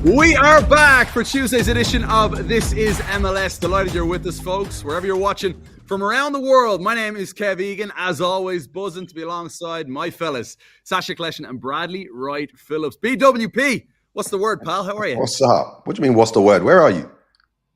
We are back for Tuesday's edition of This Is MLS. Delighted you're with us, folks, wherever you're watching from around the world. My name is Kev Egan, as always, buzzing to be alongside my fellas, Sacha Kljestan and Bradley Wright-Phillips. BWP, what's the word, pal? How are you? What's up? What do you mean, what's the word? Where are you?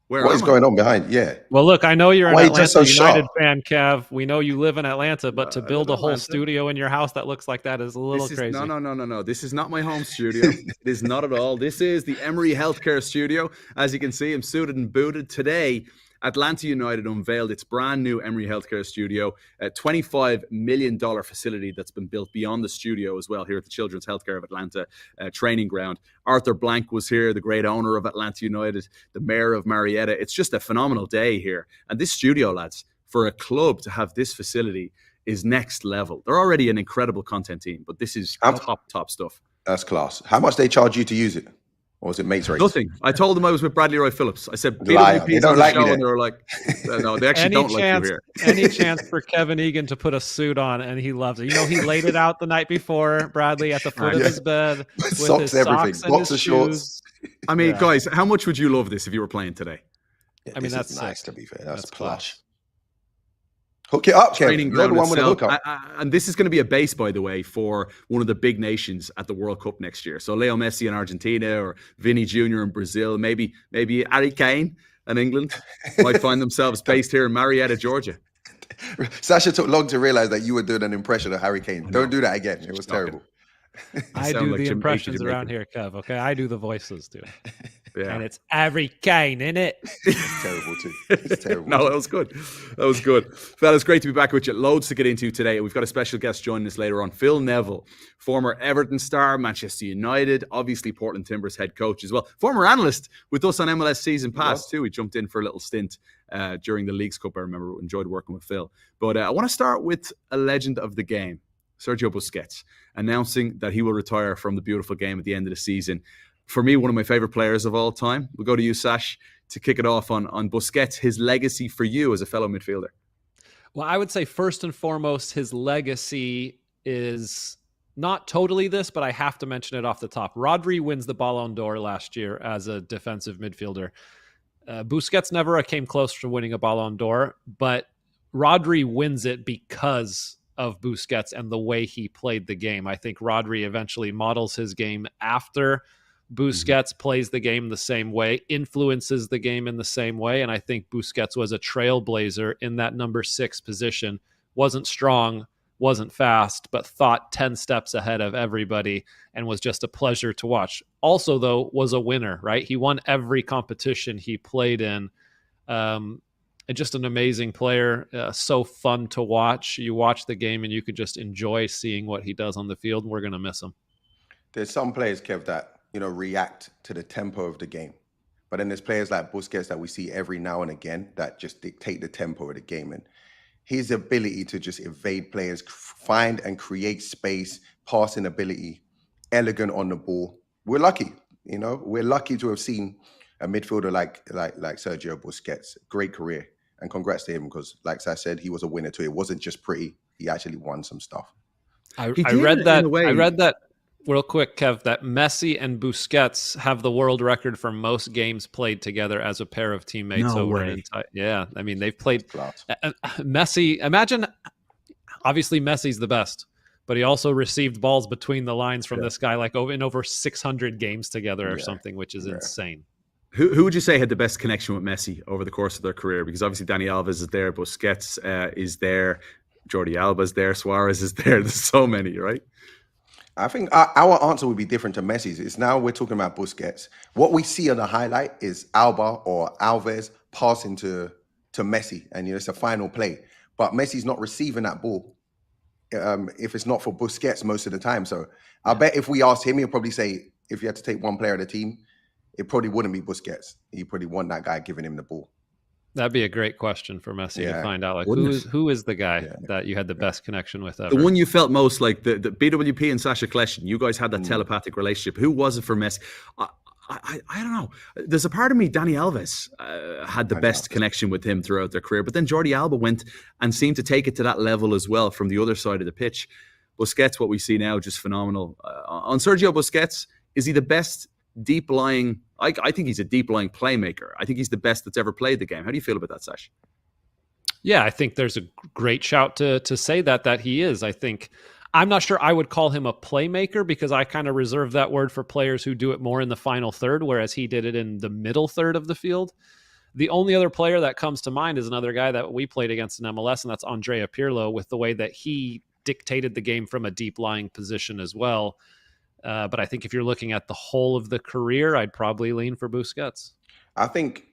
What is going on behind? Yeah. Well, look, I know you're an Atlanta United fan, Kev. We know you live in Atlanta, but to build a whole studio in your house that looks like that is a little crazy. No. This is not my home studio. It is not at all. This is the Emory Healthcare Studio. As you can see, I'm suited and booted. Today, Atlanta United unveiled its brand new Emory Healthcare Studio, a $25 million facility that's been built beyond the studio as well here at the Children's Healthcare of Atlanta training ground. Arthur Blank was here, the great owner of Atlanta United, the mayor of Marietta. It's just a phenomenal day here. And this studio, lads, for a club to have this facility is next level. They're already an incredible content team, but this is top stuff. That's class. How much they charge you to use it? Or was it mates race? Nothing. I told them I was with Bradley Wright-Phillips. I said, they don't like me, and they were like, no, they actually don't like you here. Any chance for Kevin Egan to put a suit on, and he loves it. You know, he laid it out the night before, Bradley, at the foot of his bed. With socks, his everything. Socks and boxer his shorts. I mean, guys, how much would you love this if you were playing today? Yeah, I mean, that's nice, sick. to be fair. That's plush. Hook it up, Training Kevin. You're the one with a hookup. And this is going to be a base, by the way, for one of the big nations at the World Cup next year. So Leo Messi in Argentina, or Vinny Jr. in Brazil, maybe Harry Kane in England might find themselves based here in Marietta, Georgia. Sacha took long to realize that you were doing an impression of Harry Kane. Don't do that again. It was terrible. I do the impressions around here, Kev. Okay, I do the voices too. Yeah. And it's Harry Kane, isn't it? It's terrible too. It's terrible. No, that was good. That was good. Fellas, great to be back with you. Loads to get into today. We've got a special guest joining us later on. Phil Neville, former Everton star, Manchester United, obviously Portland Timbers head coach as well. Former analyst with us on MLS Season Pass too. He jumped in for a little stint during the Leagues Cup. I remember, enjoyed working with Phil. But I want to start with a legend of the game, Sergio Busquets, announcing that he will retire from the beautiful game at the end of the season. For me, one of my favorite players of all time. We'll go to you, Sash, to kick it off on Busquets, his legacy for you as a fellow midfielder. Well, I would say first and foremost, his legacy is not totally this, but I have to mention it off the top. Rodri wins the Ballon d'Or last year as a defensive midfielder. Busquets never came close to winning a Ballon d'Or, but Rodri wins it because of Busquets and the way he played the game. I think Rodri eventually models his game after Busquets, plays the game the same way, influences the game in the same way. And I think Busquets was a trailblazer in that number 6 position. Wasn't strong, wasn't fast, but thought 10 steps ahead of everybody and was just a pleasure to watch. Also, though, was a winner, right? He won every competition he played in. And just an amazing player, so fun to watch. You watch the game and you could just enjoy seeing what he does on the field. We're going to miss him. There's some players, Kev, that, react to the tempo of the game. But then there's players like Busquets that we see every now and again that just dictate the tempo of the game. And his ability to just evade players, find and create space, passing ability, elegant on the ball. We're lucky, We're lucky to have seen a midfielder like Sergio Busquets. Great career. And congrats to him because, like I said, he was a winner too. It wasn't just pretty. He actually won some stuff. I read that real quick, Kev, that Messi and Busquets have the world record for most games played together as a pair of teammates. Yeah, I mean, they've played Messi. Imagine, obviously Messi's the best, but he also received balls between the lines from this guy like in over 600 games together or something, which is insane. Who would you say had the best connection with Messi over the course of their career? Because obviously Dani Alves is there, Busquets is there, Jordi Alba is there, Suarez is there. There's so many, right? I think our answer would be different to Messi's. It's now we're talking about Busquets. What we see on the highlight is Alba or Alves passing to Messi, and it's a final play. But Messi's not receiving that ball if it's not for Busquets most of the time. So I bet if we asked him, he'll probably say, if you had to take one player of the team, it probably wouldn't be Busquets. He probably want that guy giving him the ball. That'd be a great question for Messi to find out. Like, who is the guy that you had the best connection with ever? The one you felt most like, the BWP and Sacha Kljestan, you guys had that telepathic relationship. Who was it for Messi? I don't know. There's a part of me, Dani Alves had the best connection with him throughout their career. But then Jordi Alba went and seemed to take it to that level as well from the other side of the pitch. Busquets, what we see now, just phenomenal. On Sergio Busquets, is he the best deep-lying? I think he's a deep-lying playmaker. I think he's the best that's ever played the game. How do you feel about that, Sash? Yeah, I think there's a great shout to say that he is. I think, I'm not sure I would call him a playmaker because I kind of reserve that word for players who do it more in the final third, whereas he did it in the middle third of the field. The only other player that comes to mind is another guy that we played against in MLS, and that's Andrea Pirlo, with the way that he dictated the game from a deep-lying position as well. But I think if you're looking at the whole of the career, I'd probably lean for Busquets. I think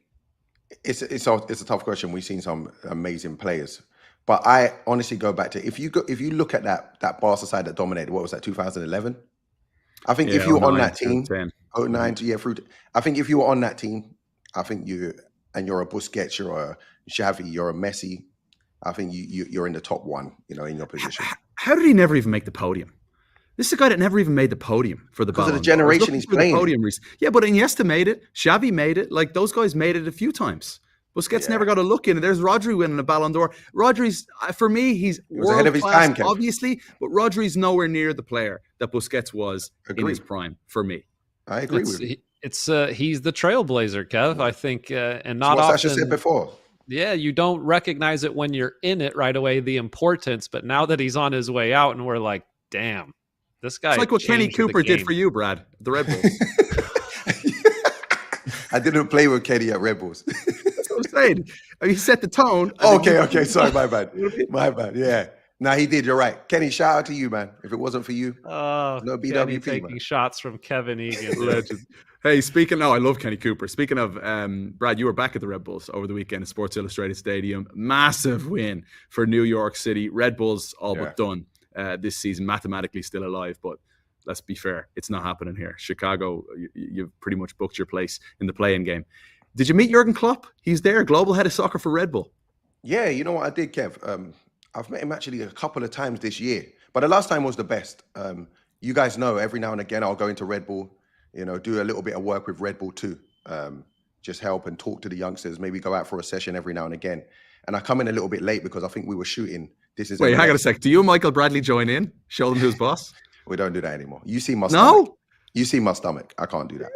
it's a tough question. We've seen some amazing players, but I honestly go back to if you look at that Barca side that dominated. What was that? 2011. I think if you were on that team, 09 through. I think if you were on that team, I think you're a Busquets, you're a Xavi, you're a Messi. I think you're in the top one. In your position. How did he never even make the podium? This is a guy that never even made the podium for the Ballon d'Or. Because of the generation he's playing. Yeah, but Iniesta made it. Xavi made it. Like, those guys made it a few times. Busquets never got a look in it. There's Rodri winning a Ballon d'Or. Rodri's, for me, he's world ahead of his class, time, obviously, but Rodri's nowhere near the player that Busquets was in his prime, for me. I agree with you. He's the trailblazer, Kev, I think, and not what often. Sasha said before. Yeah, you don't recognize it when you're in it right away, the importance, but now that he's on his way out and we're like, damn. This guy. It's like what Kenny Cooper did for you, Brad, the Red Bulls. I didn't play with Kenny at Red Bulls. That's what I'm saying. He set the tone. Okay. Sorry, my bad. Yeah. No, he did. You're right. Kenny, shout out to you, man. If it wasn't for you, no BWP, Kenny taking man. shots from Kevin Egan. Legend. Hey, I love Kenny Cooper. Speaking of, Brad, you were back at the Red Bulls over the weekend at Sports Illustrated Stadium. Massive win for New York City. Red Bulls all but done. This season, mathematically still alive, but let's be fair, it's not happening here. Chicago, you've pretty much booked your place in the play-in game. Did you meet Jurgen Klopp? He's there, global head of soccer for Red Bull. Yeah, you know what I did, Kev? I've met him actually a couple of times this year, but the last time was the best. You guys know, every now and again, I'll go into Red Bull, do a little bit of work with Red Bull too. Just help and talk to the youngsters, maybe go out for a session every now and again. And I come in a little bit late because I think we were shooting This Is MLS. Wait, hang on a sec. Do you and Michael Bradley join in? Show them who's boss? We don't do that anymore. You see my stomach. You see my stomach. I can't do that.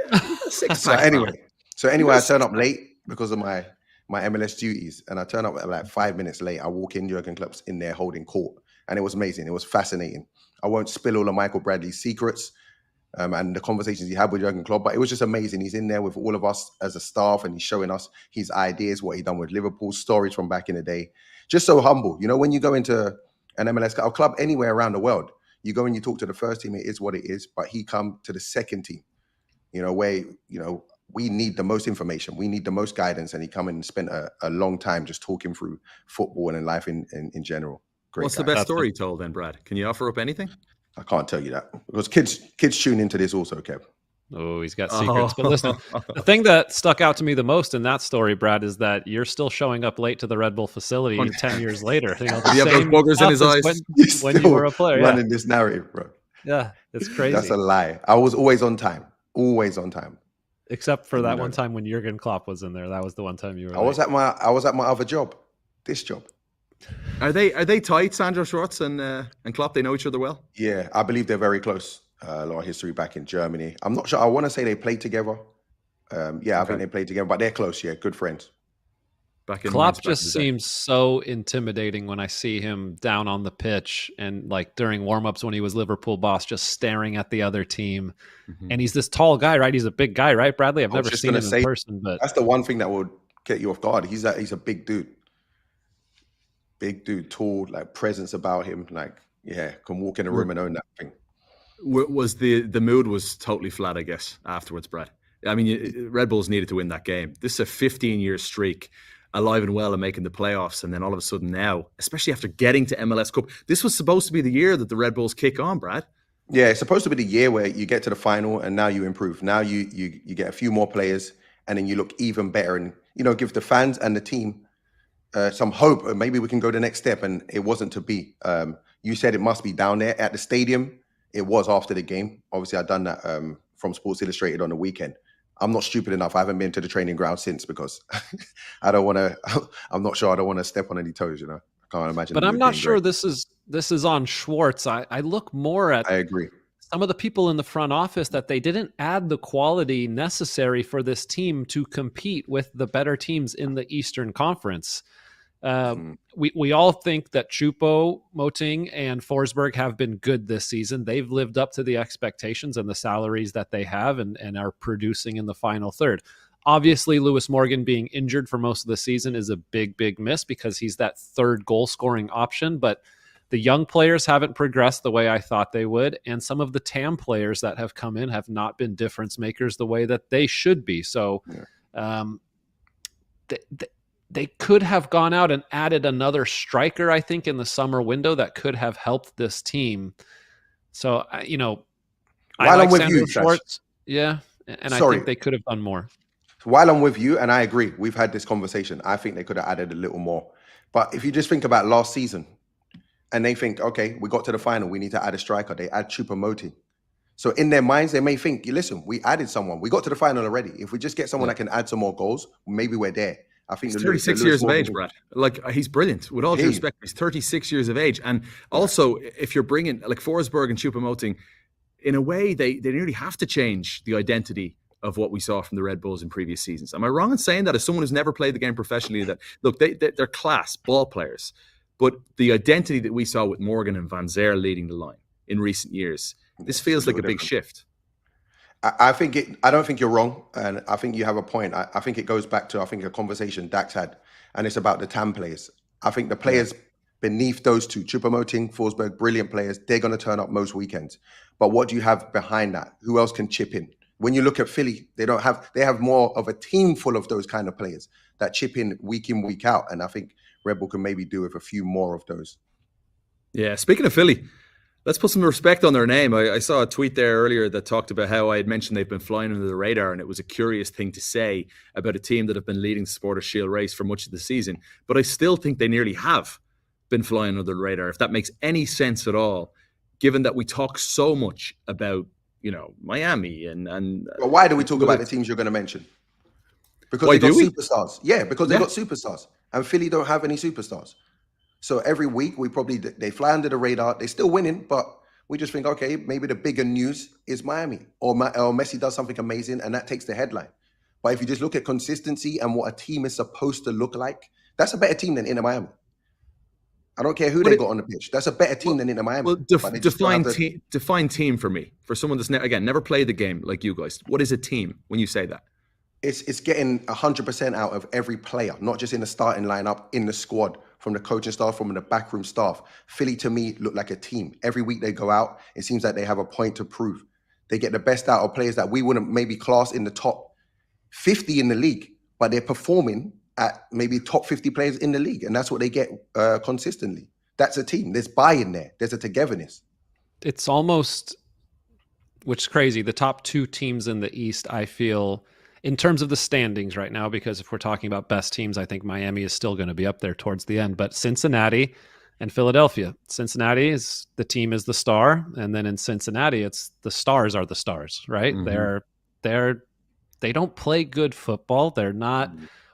So anyway, I turn up late because of my MLS duties, and I turn up at like 5 minutes late. I walk in, Jurgen Klopp's in there holding court, and it was amazing. It was fascinating. I won't spill all of Michael Bradley's secrets and the conversations he had with Jurgen Klopp, but it was just amazing. He's in there with all of us as a staff, and he's showing us his ideas, what he done with Liverpool, stories from back in the day. Just so humble. When you go into an MLS a club anywhere around the world. You go and you talk to the first team, it is what it is. But he come to the second team, where we need the most information, we need the most guidance, and he come in and spent a long time just talking through football and life in general. Great What's guy. the best story he told then, Brad? Can you offer up anything? I can't tell you that because kids tune into this also, Kev. Oh, he's got secrets. But listen, the thing that stuck out to me the most in that story, Brad, is that you're still showing up late to the Red Bull facility 10 years later. You have those boogers in his eyes when you were a player. Running this narrative, bro. Yeah, it's crazy. That's a lie. I was always on time. Always on time. Except for that one time when Jurgen Klopp was in there. That was the one time you were. I was at my other job. This job. Are they tight, Sandro Schwartz and Klopp? They know each other well? Yeah, I believe they're very close. A lot of history back in Germany. I'm not sure. I want to say they played together. I think they played together, but they're close. Yeah, good friends. Klopp just seems so intimidating when I see him down on the pitch and like during warmups when he was Liverpool boss, just staring at the other team. Mm-hmm. And he's this tall guy, right? He's a big guy, right, Bradley? I've never seen him in person, but that's the one thing that would get you off guard. He's a big dude. Big dude, tall, like presence about him. Like, can walk in a room and own that thing. Was the mood was totally flat, I guess, afterwards, Brad. I mean, Red Bulls needed to win that game. This is a 15-year streak, alive and well and making the playoffs. And then all of a sudden now, especially after getting to MLS Cup, this was supposed to be the year that the Red Bulls kick on, Brad. Yeah, it's supposed to be the year where you get to the final and now you improve. Now you get a few more players and then you look even better and, give the fans and the team some hope. Maybe we can go the next step. And it wasn't to be. You said it must be down there at the stadium. It was after the game. Obviously, I've done that from Sports Illustrated on the weekend. I'm not stupid enough. I haven't been to the training ground since because I don't want to. I'm not sure. I don't want to step on any toes. I can't imagine. But I'm not sure this is on Schwartz. I look more at. I agree. Some of the people in the front office that they didn't add the quality necessary for this team to compete with the better teams in the Eastern Conference. We all think that Choupo-Moting and Forsberg have been good this season. They've lived up to the expectations and the salaries that they have and are producing in the final third. Obviously, Lewis Morgan being injured for most of the season is a big, big miss because he's that third goal-scoring option. But the young players haven't progressed the way I thought they would. And some of the TAM players that have come in have not been difference makers the way that they should be. So they could have gone out and added another striker, I think, in the summer window that could have helped this team. So, I like Sandro Schwartz. Yeah. And I think they could have done more. While I'm with you, and I agree, we've had this conversation. I think they could have added a little more. But if you just think about last season and they think, okay, we got to the final, we need to add a striker. They add Choupo-Moting. So in their minds, they may think, listen, we added someone. We got to the final already. If we just get someone that can add some more goals, maybe we're there. I think he's 36 years of age, Brad. Like, he's brilliant. With all due respect, he's 36 years of age. And also, if you're bringing, like, Forsberg and Choupo-Moting, in a way, they nearly have to change the identity of what we saw from the Red Bulls in previous seasons. Am I wrong in saying that as someone who's never played the game professionally, that, look, they're class ball players, but the identity that we saw with Morgan and Van Zer leading the line in recent years, this feels like a big shift. I don't think you're wrong. And I think you have a point. I think it goes back to, a conversation Dax had, and it's about the TAM players. I think the players beneath those two, Choupo-Moting, Forsberg, brilliant players, they're going to turn up most weekends. But what do you have behind that? Who else can chip in? When you look at Philly, they have more of a team full of those kind of players that chip in, week out. And I think Red Bull can maybe do with a few more of those. Yeah, speaking of Philly, let's put some respect on their name. I saw a tweet there earlier that talked about how I had mentioned they've been flying under the radar, and it was a curious thing to say about a team that have been leading the Supporters' Shield race for much of the season. But I still think they nearly have been flying under the radar, if that makes any sense at all, given that we talk so much about, Miami and. But why do we talk about the teams you're going to mention? Because they got superstars. Yeah, because they got superstars, and Philly don't have any superstars. So every week they fly under the radar. They're still winning, but we just think, okay, maybe the bigger news is Miami or Messi does something amazing and that takes the headline. But if you just look at consistency and what a team is supposed to look like, that's a better team than Inter Miami. I don't care who they got on the pitch. That's a better team than Inter Miami. Well, define team for me. For someone that's never played the game like you guys. What is a team when you say that? It's getting 100% out of every player, not just in the starting lineup, in the squad, from the coaching staff, from the backroom staff. Philly, to me, look like a team. Every week they go out, it seems like they have a point to prove. They get the best out of players that we wouldn't maybe class in the top 50 in the league, but they're performing at maybe top 50 players in the league. And that's what they get consistently. That's a team. There's buy-in there. There's a togetherness. It's almost, which is crazy, the top two teams in the East, I feel, in terms of the standings right now, because if we're talking about best teams, I think Miami is still going to be up there towards the end. But Cincinnati and Philadelphia. Cincinnati is the team is the star, and then in Cincinnati, it's the stars are the stars, right? Mm-hmm. They don't play good football. They're not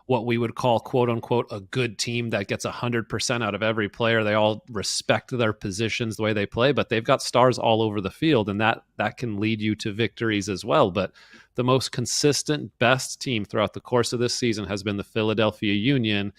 what we would call, quote unquote, a good team that gets 100% out of every player. They all respect their positions, the way they play, but they've got stars all over the field, and that can lead you to victories as well. But the most consistent, best team throughout the course of this season has been the Philadelphia Union.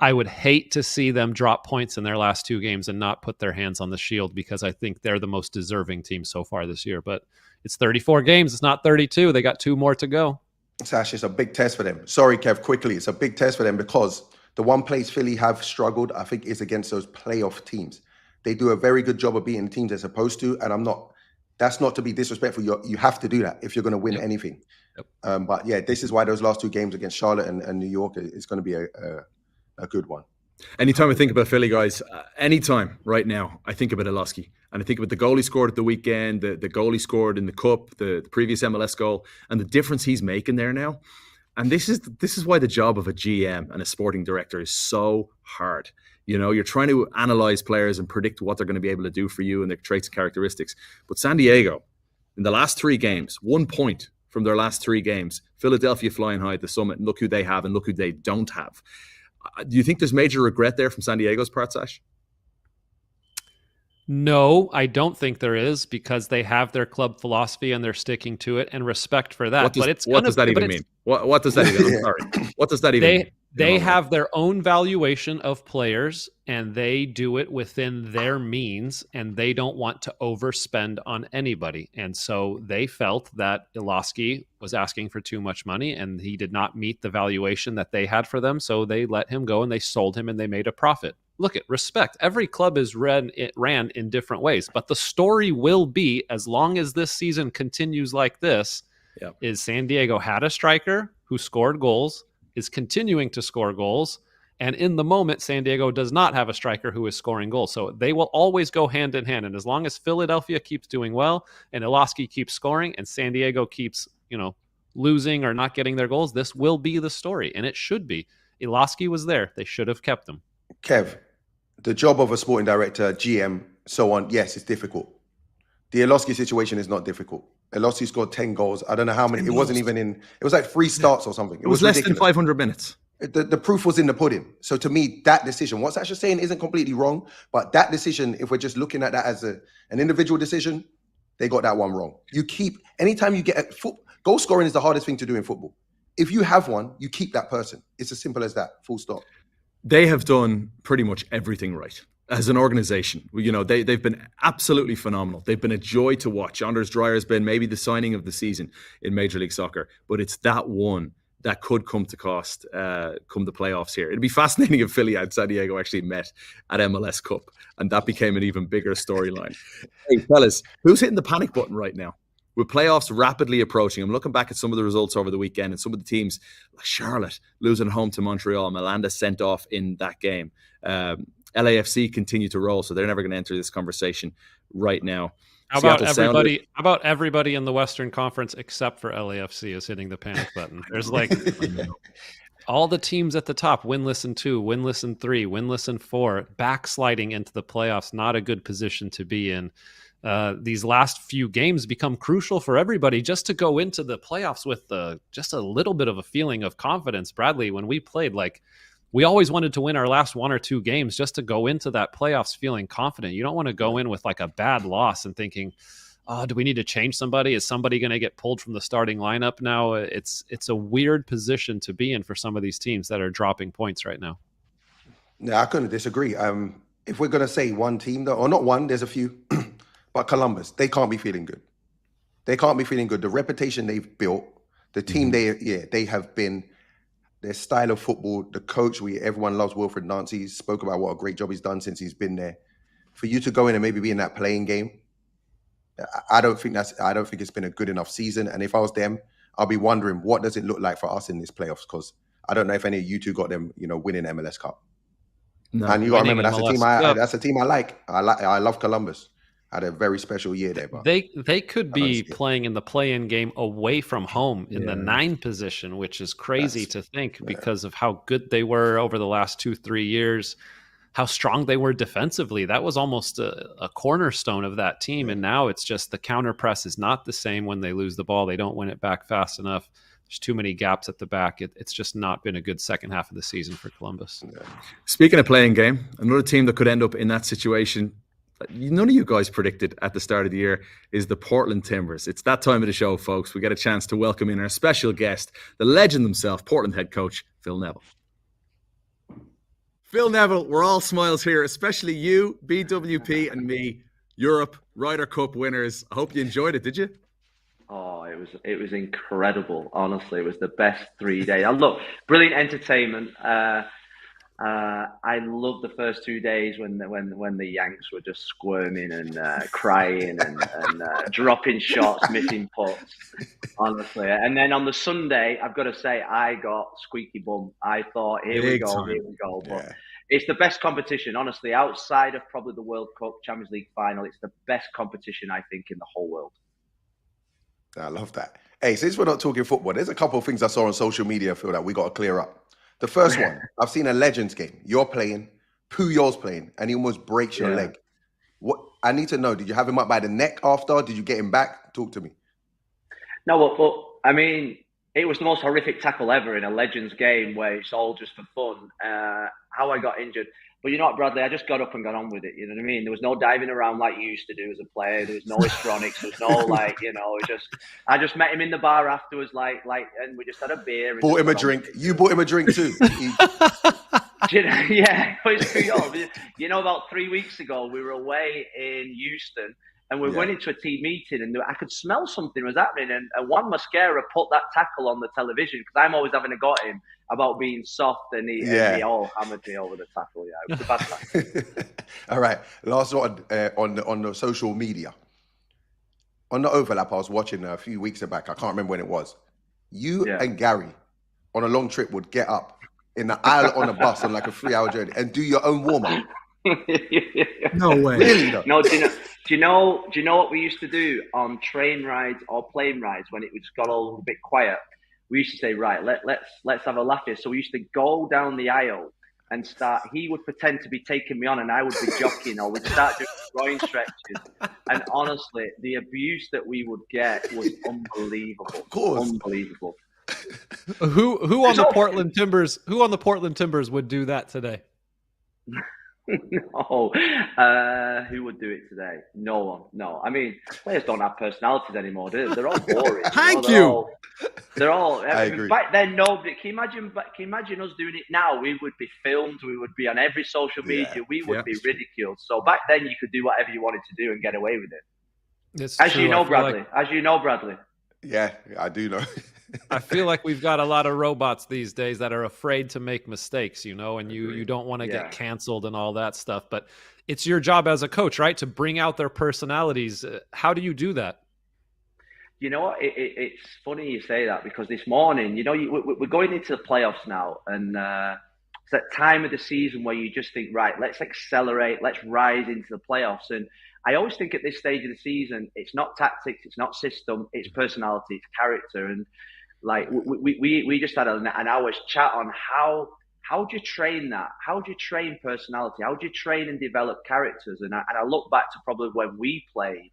I would hate to see them drop points in their last two games and not put their hands on the shield, because I think they're the most deserving team so far this year. But it's 34 games. It's not 32. They got 2 more to go. Sash, it's a big test for them. Sorry, Kev, quickly. It's a big test for them because the one place Philly have struggled, I think, is against those playoff teams. They do a very good job of beating the teams they're supposed to. And that's not to be disrespectful. You have to do that if you're going to win anything. Yep. But yeah, this is why those last 2 games against Charlotte and New York is going to be a good one. Anytime I think about Philly, guys, anytime right now, I think about Elski. And I think about the goal he scored at the weekend, the goal he scored in the Cup, the previous MLS goal, and the difference he's making there now. And this is why the job of a GM and a sporting director is so hard. You know, you're trying to analyze players and predict what they're going to be able to do for you and their traits and characteristics. But San Diego, in the last 3 games, 1 point from their last 3 games, Philadelphia flying high at the summit, and look who they have and look who they don't have. Do you think there's major regret there from San Diego's part, Sash? No, I don't think there is, because they have their club philosophy and they're sticking to it, and respect for that. What does that even mean? What does that even? I'm sorry. What does that even mean? They have their own valuation of players, and they do it within their means, and they don't want to overspend on anybody. And so they felt that Elski was asking for too much money, and he did not meet the valuation that they had for them. So they let him go, and they sold him, and they made a profit. Look at respect. Every club is ran in different ways, but the story will be, as long as this season continues like this, is San Diego had a striker who scored goals, is continuing to score goals, and in the moment, San Diego does not have a striker who is scoring goals. So they will always go hand in hand. And as long as Philadelphia keeps doing well, and Elski keeps scoring, and San Diego keeps, losing or not getting their goals, this will be the story, and it should be. Elski was there; they should have kept him. Kev, the job of a sporting director, GM, so on, yes, it's difficult. The Elski situation is not difficult. Elski scored 10 goals. I don't know how many. It wasn't even in. It was like 3 starts or something. It was less than 500 minutes. The proof was in the pudding. So to me, that decision, what's actually saying isn't completely wrong, but that decision, if we're just looking at that as an individual decision, they got that one wrong. Anytime you get goal scoring is the hardest thing to do in football. If you have one, you keep that person. It's as simple as that. Full stop. They have done pretty much everything right. As an organization, they've been absolutely phenomenal. They've been a joy to watch. Anders Dreyer has been maybe the signing of the season in Major League Soccer, but it's that one that could come to cost come the playoffs here. It'd be fascinating if Philly and San Diego actually met at MLS Cup, and that became an even bigger storyline. Hey, fellas, who's hitting the panic button right now? With playoffs rapidly approaching, I'm looking back at some of the results over the weekend, and some of the teams, like Charlotte, losing at home to Montreal, Miranda sent off in that game. LAFC continue to roll, so they're never going to enter this conversation right now. How about everybody in the Western Conference except for LAFC is hitting the panic button? There's all the teams at the top, winless in 2, winless in 3, winless in 4, backsliding into the playoffs. Not a good position to be in. These last few games become crucial for everybody just to go into the playoffs with just a little bit of a feeling of confidence. Bradley, when we played, we always wanted to win our last 1 or 2 games just to go into that playoffs feeling confident. You don't want to go in with a bad loss and thinking, do we need to change somebody? Is somebody going to get pulled from the starting lineup now? It's a weird position to be in for some of these teams that are dropping points right now. No, I couldn't disagree. If we're going to say one team, though, or not one, there's a few, but Columbus, they can't be feeling good. They can't be feeling good. The reputation they've built, the team they have been their style of football, the coach, everyone loves Wilfred Nancy. He spoke about what a great job he's done since he's been there. For you to go in and maybe be in that playing game, I don't think it's been a good enough season. And if I was them, I'll be wondering, what does it look like for us in this playoffs? Because I don't know if any of you two got them, winning MLS Cup. No, and you got to remember, that's MLS a team I like. I love Columbus. Had a very special year there, but they could be playing in the play-in game away from home in the 9 position, which is crazy to think because of how good they were over the last 2-3 years, how strong they were defensively. That was almost a cornerstone of that team, and now it's just the counter press is not the same when they lose the ball. They don't win it back fast enough. There's too many gaps at the back. It's just not been a good second half of the season for Columbus. Speaking of playing game, another team that could end up in that situation none of you guys predicted at the start of the year is the Portland Timbers. It's that time of the show, folks. We get a chance to welcome in our special guest, the legend himself, Portland head coach, Phil Neville. Phil Neville, we're all smiles here, especially you, BWP, and me, Europe Ryder Cup winners. I hope you enjoyed it, did you? Oh, it was incredible. Honestly, it was the best 3 days. Look, brilliant entertainment. I loved the first 2 days when the Yanks were just squirming and crying and dropping shots, missing putts. Honestly, and then on the Sunday, I've got to say, I got squeaky bum. I thought, here we go. But it's the best competition, honestly, outside of probably the World Cup, Champions League final. It's the best competition, I think, in the whole world. I love that. Hey, since we're not talking football, there's a couple of things I saw on social media, Phil, that we got to clear up. The first one, I've seen a Legends game. You're playing, Puyol's playing, and he almost breaks your leg. What I need to know, did you have him up by the neck after? Did you get him back? Talk to me. No, but I mean, it was the most horrific tackle ever in a Legends game where it's all just for fun. How I got injured. But you know what, Bradley? I just got up and got on with it. You know what I mean? There was no diving around like you used to do as a player. There was no histrionics. There was no I just met him in the bar afterwards, and we just had a beer. And bought him a drink. You bought him a drink too. Yeah, it's Puyol. You know, about 3 weeks ago, we were away in Houston. And we went into a team meeting, and I could smell something was happening. And Juan Mascara put that tackle on the television because I'm always having a go at him about being soft, and he all hammered me over the tackle. Yeah, it was a bad time. All right, last one on the social media. On the overlap, I was watching a few weeks back. I can't remember when it was. You and Gary on a long trip would get up in the aisle on a bus on like a 3-hour journey and do your own warm up. No way. Really? Though? No, do you know what we used to do on train rides or plane rides when it just got all a bit quiet? We used to say, right, let's have a laugh here. So we used to go down the aisle and start. He would pretend to be taking me on, and I would be jockeying, or we'd start doing groin stretches. And honestly, the abuse that we would get was unbelievable. Of course, unbelievable. Who on the Portland Timbers? Who on the Portland Timbers would do that today? No, who would do it today? No one. No, I mean, players don't have personalities anymore, do they? They're all boring. Thank you. They're all. I agree. Back then, nobody. Can you imagine us doing it now? We would be filmed. We would be on every social media. We would be ridiculed. So back then, you could do whatever you wanted to do and get away with it. As you know, Bradley. Yeah, I do know. I feel like we've got a lot of robots these days that are afraid to make mistakes, and you don't want to get canceled and all that stuff. But it's your job as a coach, right, to bring out their personalities. How do you do that? You know what? It's funny you say that because this morning, we're going into the playoffs now, and it's that time of the season where you just think, right, let's accelerate, let's rise into the playoffs. And I always think at this stage of the season, it's not tactics, it's not system, it's personality, it's character. And like we just had an hour's chat on how do you train that? How do you train personality? How do you train and develop characters? And I look back to probably when we played,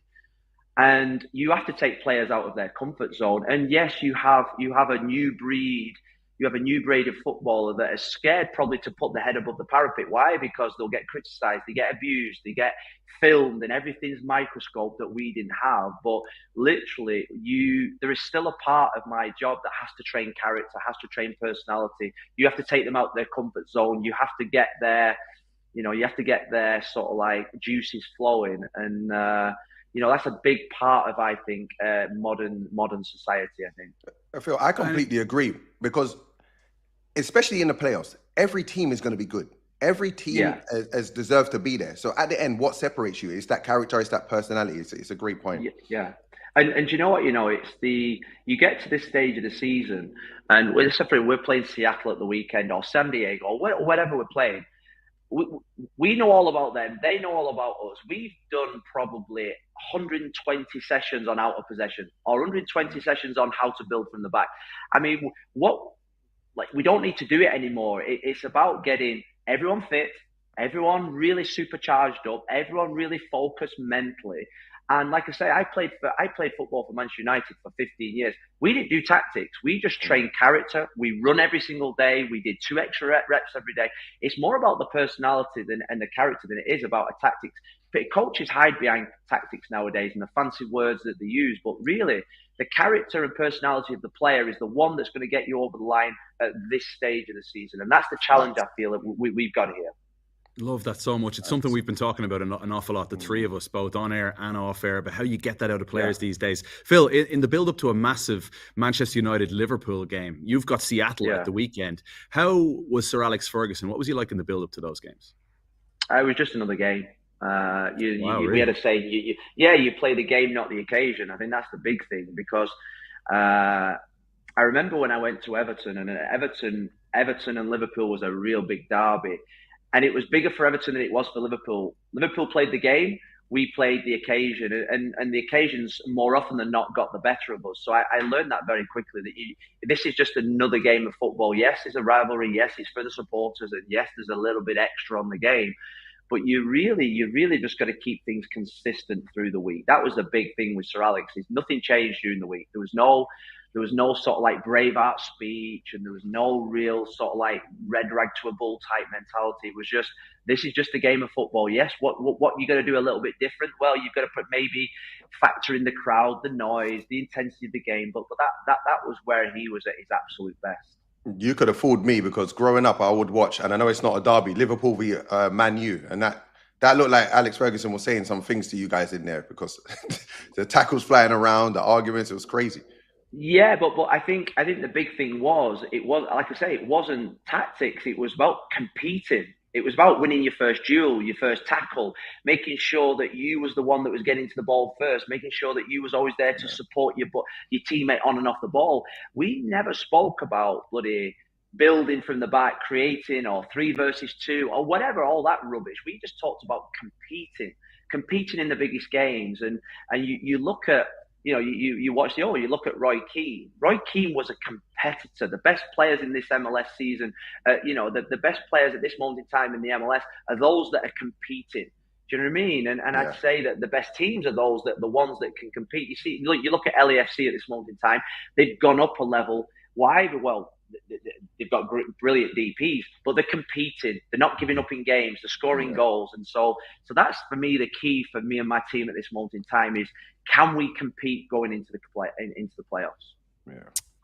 and you have to take players out of their comfort zone. And yes, you have a new breed. You have a new breed of footballer that is scared probably to put their head above the parapet. Why? Because they'll get criticised, they get abused, they get filmed, and everything's microscope that we didn't have. But literally, there is still a part of my job that has to train character, has to train personality. You have to take them out of their comfort zone. You have to get their, sort of like juices flowing. And, that's a big part of, I think, modern society, I think. Phil, I completely agree, because especially in the playoffs, every team is going to be good. Every team has deserved to be there. So at the end, what separates you? It's that character, it's that personality. It's a great point. Yeah. And you know what? It's you get to this stage of the season, and we're playing Seattle at the weekend, or San Diego, or whatever we're playing. We know all about them. They know all about us. We've done probably 120 sessions on out of possession, or 120 sessions on how to build from the back. I mean, we don't need to do it anymore. It's about getting everyone fit, everyone really supercharged up, everyone really focused mentally. And like I say, I played football for Manchester United for 15 years. We didn't do tactics. We just trained character. We run every single day. We did 2 extra reps every day. It's more about the personality and the character than it is about a tactics. But coaches hide behind tactics nowadays and the fancy words that they use. But really, the character and personality of the player is the one that's going to get you over the line at this stage of the season. And that's the challenge I feel that we've got here. Love that so much. It's something we've been talking about an awful lot, the three of us, both on air and off air, about how you get that out of players these days. Phil, in the build-up to a massive Manchester United-Liverpool game, you've got Seattle at the weekend. How was Sir Alex Ferguson? What was he like in the build-up to those games? It was just another game. We had a saying, you play the game, not the occasion. I think that's the big thing, because I remember when I went to Everton, and Everton and Liverpool was a real big derby. And it was bigger for Everton than it was for Liverpool. Liverpool played the game, we played the occasion, and the occasions more often than not got the better of us. So I learned that very quickly, that this is just another game of football. Yes, it's a rivalry. Yes, it's for the supporters, and yes, there's a little bit extra on the game. But you really just got to keep things consistent through the week. That was the big thing with Sir Alex. Nothing changed during the week. There was no sort of like Braveheart speech, and there was no real sort of like red rag to a bull type mentality. It was just, this is just a game of football. Yes, what you got to do a little bit different? Well, you've got to maybe factor in the crowd, the noise, the intensity of the game. But that was where he was at his absolute best. You could have fooled me, because growing up, I would watch, and I know it's not a derby, Liverpool v Man U, and that looked like Alex Ferguson was saying some things to you guys in there, because the tackles flying around, the arguments, it was crazy. Yeah, but I think the big thing was, it was, like I say, it wasn't tactics. It was about competing. It was about winning your first duel, your first tackle, making sure that you was the one that was getting to the ball first, making sure that you was always there to support your teammate on and off the ball. We never spoke about bloody building from the back, creating, or 3 versus 2, or whatever, all that rubbish. We just talked about competing in the biggest games. And you look at, you watch you look at Roy Keane. Roy Keane was a competitor. The best players in this MLS season, the best players at this moment in time in the MLS are those that are competing. Do you know what I mean? And I'd say that the best teams are the ones that can compete. You see, you look at LAFC at this moment in time. They've gone up a level. Why? Well, they've got brilliant DPs, but they're competing. They're not giving up in games. They're scoring goals. And so that's, for me, the key for me and my team at this moment in time is, can we compete going into the playoffs? Yeah.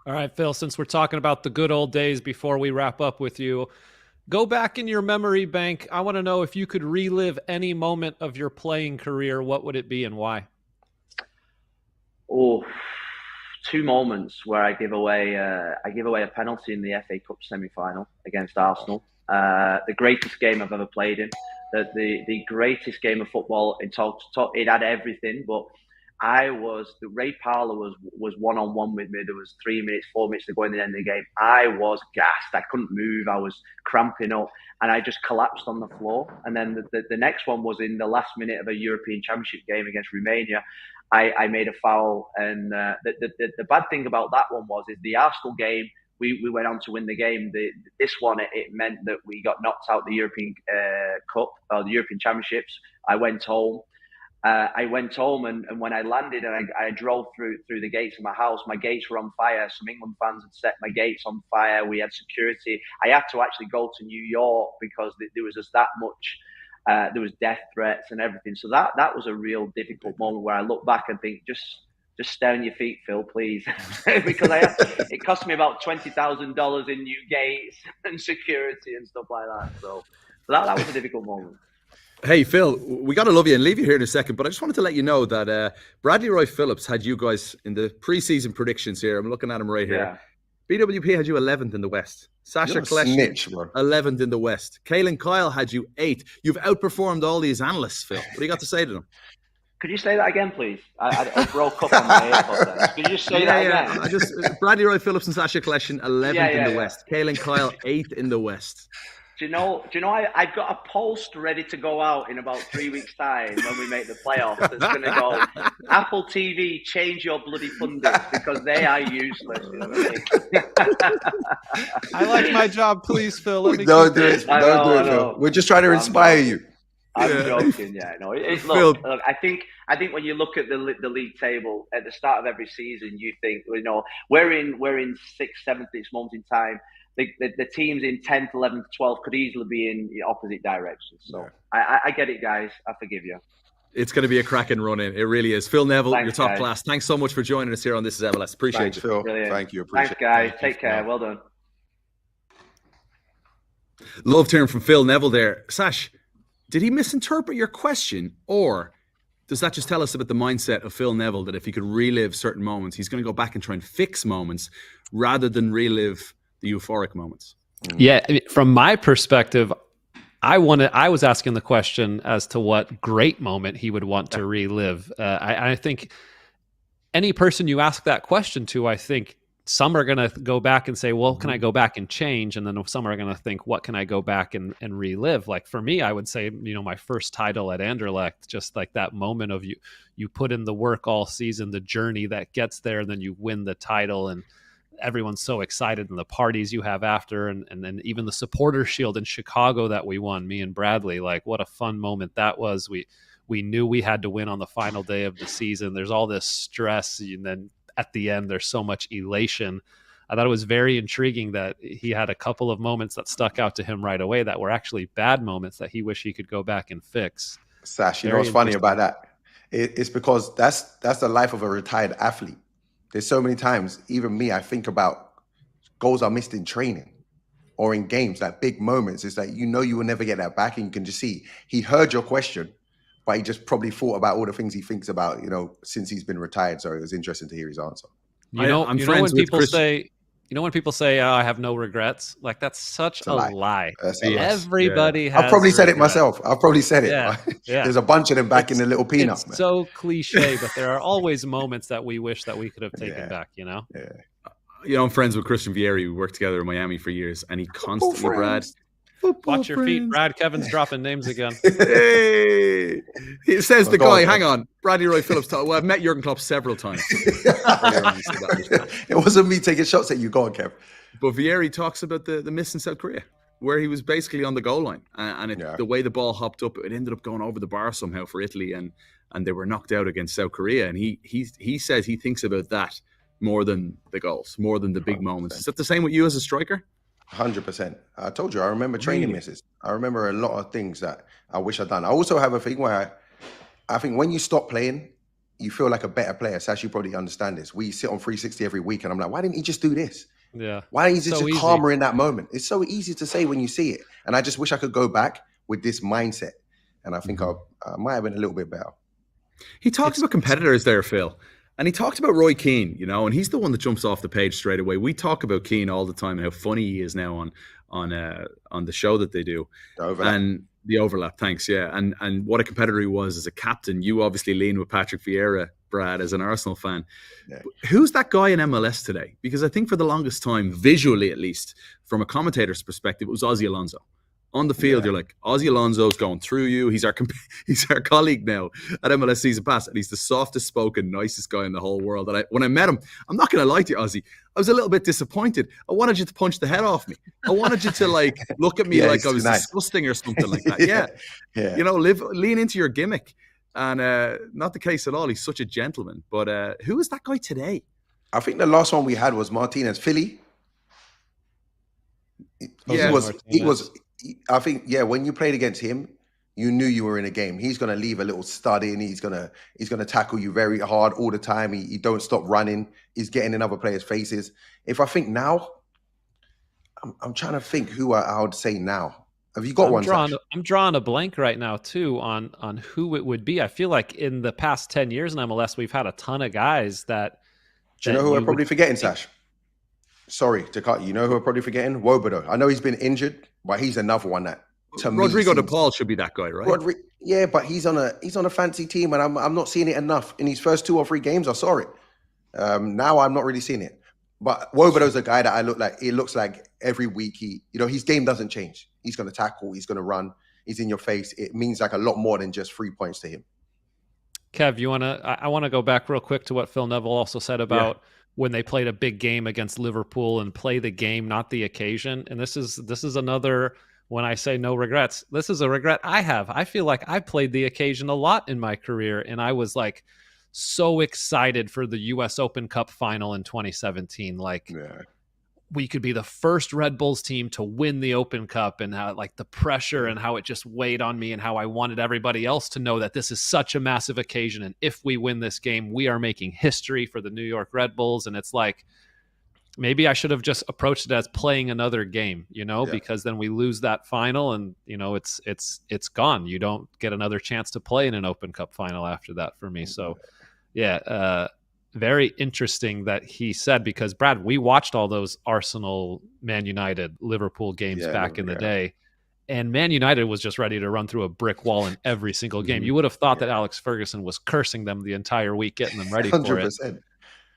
All right, Phil, since we're talking about the good old days before we wrap up with you, go back in your memory bank. I want to know, if you could relive any moment of your playing career, what would it be and why? Oh, 2 moments where I give away a penalty in the FA Cup semi-final against Arsenal. The greatest game I've ever played in. The greatest game of football in total. It had everything, but Ray Parlour was one-on-one with me. There was 3 minutes, 4 minutes to go in the end of the game. I was gassed. I couldn't move. I was cramping up, and I just collapsed on the floor. And then the next one was in the last minute of a European Championship game against Romania. I made a foul, and the bad thing about that one is the Arsenal game, we went on to win the game. This one, it meant that we got knocked out the European Cup, or the European Championships. I went home, and when I landed and I drove through the gates of my house, my gates were on fire. Some England fans had set my gates on fire. We had security. I had to actually go to New York because there was just that much. There was death threats and everything. So that was a real difficult moment where I look back and think, just stay on your feet, Phil, please. Because it cost me about $20,000 in new gates and security and stuff like that. So that was a difficult moment. Hey, Phil, we got to love you and leave you here in a second, but I just wanted to let you know that Bradley Wright-Phillips had you guys in the preseason predictions here. I'm looking at him right here. BWP had you 11th in the West. Sacha You're a snitch, Kljestan, bro. 11th in the West. Kalen Kyle had you 8th. You've outperformed all these analysts, Phil. What do you got to say to them? Could you say that again, please? I broke up on my AirPods. Could you just say that again? I just Bradley Wright-Phillips and Sacha Kljestan, 11th in the West. Kalen Kyle, 8th in the West. Do you know? I've got a post ready to go out in about 3 weeks' time when we make the playoffs. That's going to go, Apple TV, change your bloody pundits because they are useless. You know what I mean? I like my job, please, Phil. Let me Don't do it. Don't do it, Phil. We're just trying to inspire you. I'm joking. Yeah, no. Look, I think when you look at the league table at the start of every season, you think, you know, we're in 6th, 7th, this moment in time. The teams in 10th, 11th, 12th could easily be in the opposite directions. So I get it, guys. I forgive you. It's going to be a cracking run in. It really is. Phil Neville, Thanks, you're top guys. class. Thanks so much for joining us here on This Is MLS. Appreciate Thanks, you. Phil. Brilliant. Thank you. Appreciate Thanks, guys. Take care. Well done. Loved hearing from Phil Neville there. Sash, did he misinterpret your question, or does that just tell us about the mindset of Phil Neville, that if he could relive certain moments, he's going to go back and try and fix moments rather than relive the euphoric moments? Yeah, I mean, from my perspective, I was asking the question as to what great moment he would want to relive. I think any person you ask that question to, I think some are going to go back and say, well, can I go back and change? And then some are going to think, what can I go back and relive? Like for me, I would say, you know, my first title at Anderlecht, just like that moment of you put in the work all season, the journey that gets there, and then you win the title, and everyone's so excited, and the parties you have after, and then even the supporter shield in Chicago that we won, me and Bradley, like what a fun moment that was. We knew we had to win on the final day of the season. There's all this stress, and then at the end, there's so much elation. I thought it was very intriguing that he had a couple of moments that stuck out to him right away that were actually bad moments that he wished he could go back and fix. Sash, you know what's funny about that? It's because that's the life of a retired athlete. There's so many times, even me, I think about goals I missed in training or in games, like big moments. It's like, you know, you will never get that back, and you can just see he heard your question, but he just probably thought about all the things he thinks about, you know, since he's been retired. So it was interesting to hear his answer. You know when people say, oh, I have no regrets, like that's such a lie. Everybody has. I've probably said it regrets. myself. I've probably said it. Yeah. There's a bunch of them back in the little peanut. It's man. so cliche, but there are always moments that we wish that we could have taken back, you know? Yeah. You know, I'm friends with Christian Vieri. We worked together in Miami for years, and he constantly, Brad. Watch your feet, Brad. Kevin's dropping names again. Hey, he says the guy. Hang on, Bradley Wright-Phillips. Well, I've met Jurgen Klopp several times. It wasn't me taking shots at you. Go on, Kev. But Vieri talks about the miss in South Korea, where he was basically on the goal line, and the way the ball hopped up, it ended up going over the bar somehow for Italy, and they were knocked out against South Korea. And he says he thinks about that more than the goals, more than the big 100%. Moments. Is that the same with you as a striker? 100%. I told you, I remember training misses. I remember a lot of things that I wish I'd done. I also have a thing where I think when you stop playing, you feel like a better player. Sash, you probably understand this. We sit on 360 every week, and I'm like, why didn't he just do this? Yeah. Why didn't he just calmer in that moment? It's so easy to say when you see it. And I just wish I could go back with this mindset. And I think I might have been a little bit better. He talks about competitors there, Phil. And he talked about Roy Keane, you know, and he's the one that jumps off the page straight away. We talk about Keane all the time and how funny he is now on the show that they do. The overlap, thanks, yeah. And what a competitor he was as a captain. You obviously lean with Patrick Vieira, Brad, as an Arsenal fan. Yeah. Who's that guy in MLS today? Because I think for the longest time, visually at least, from a commentator's perspective, it was Ozzy Alonso. On the field, you're like, Ozzy Alonso's going through you. He's our colleague now at MLS Season Pass, and he's the softest spoken, nicest guy in the whole world. And when I met him, I'm not going to lie to you, Ozzy, I was a little bit disappointed. I wanted you to punch the head off me. I wanted you to look at me like I was disgusting or something like that. Yeah. You know, lean into your gimmick. And not the case at all. He's such a gentleman. But who is that guy today? I think the last one we had was Martinez, Philly. He was. I think, when you played against him, you knew you were in a game. He's going to leave a little stud in. He's going to tackle you very hard all the time. He don't stop running. He's getting in other players' faces. If I think now, I'm trying to think who I would say now. Have you got one? I'm drawing a blank right now too on who it would be. I feel like in the past 10 years in MLS, we've had a ton of guys that. Do you know who I'm probably forgetting, Sash? sorry to cut you know who we're probably forgetting? Wobodo. I know he's been injured, but he's another one that to Rodrigo me de Paul should be that guy, right? Yeah, but he's on a fancy team, and I'm not seeing it enough. In his first 2 or 3 games, I saw it. Now I'm not really seeing it. But Wobodo's a guy that it looks like every week his game doesn't change. He's going to tackle, he's going to run, he's in your face. It means like a lot more than just 3 points to him. Kev, I want to go back real quick to what Phil Neville also said about when they played a big game against Liverpool and play the game, not the occasion. And this is another, when I say no regrets, this is a regret I have. I feel like I played the occasion a lot in my career, and I was like so excited for the US Open Cup final in 2017. We could be the first Red Bulls team to win the Open Cup, and how like the pressure and how it just weighed on me, and how I wanted everybody else to know that this is such a massive occasion. And if we win this game, we are making history for the New York Red Bulls. And it's like, maybe I should have just approached it as playing another game, because then we lose that final and, it's gone. You don't get another chance to play in an Open Cup final after that for me. So very interesting that he said, because Brad, we watched all those Arsenal, Man United, Liverpool games back in the day, and Man United was just ready to run through a brick wall in every single game. You would have thought that Alex Ferguson was cursing them the entire week, getting them ready 100%. For it.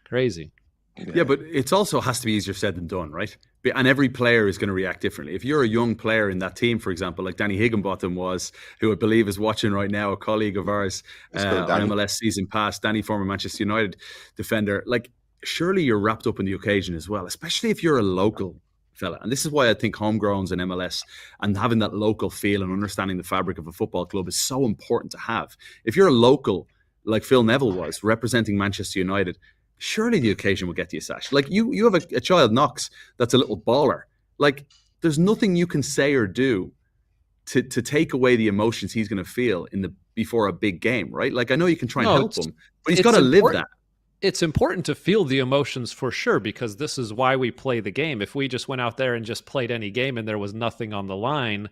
Crazy. Yeah, but it also has to be easier said than done, right? And every player is going to react differently. If you're a young player in that team, for example, like Danny Higginbotham was, who I believe is watching right now, a colleague of ours on MLS season pass, Danny, former Manchester United defender, like surely you're wrapped up in the occasion as well, especially if you're a local fella. And this is why I think homegrowns in MLS and having that local feel and understanding the fabric of a football club is so important to have. If you're a local, like Phil Neville was, representing Manchester United, surely the occasion will get to you, Sash. Like you have a child, Knox, that's a little baller. Like there's nothing you can say or do to take away the emotions he's going to feel before a big game, right? Like I know you can try and help him, but he's got to live that. It's important to feel the emotions for sure, because this is why we play the game. If we just went out there and just played any game and there was nothing on the line,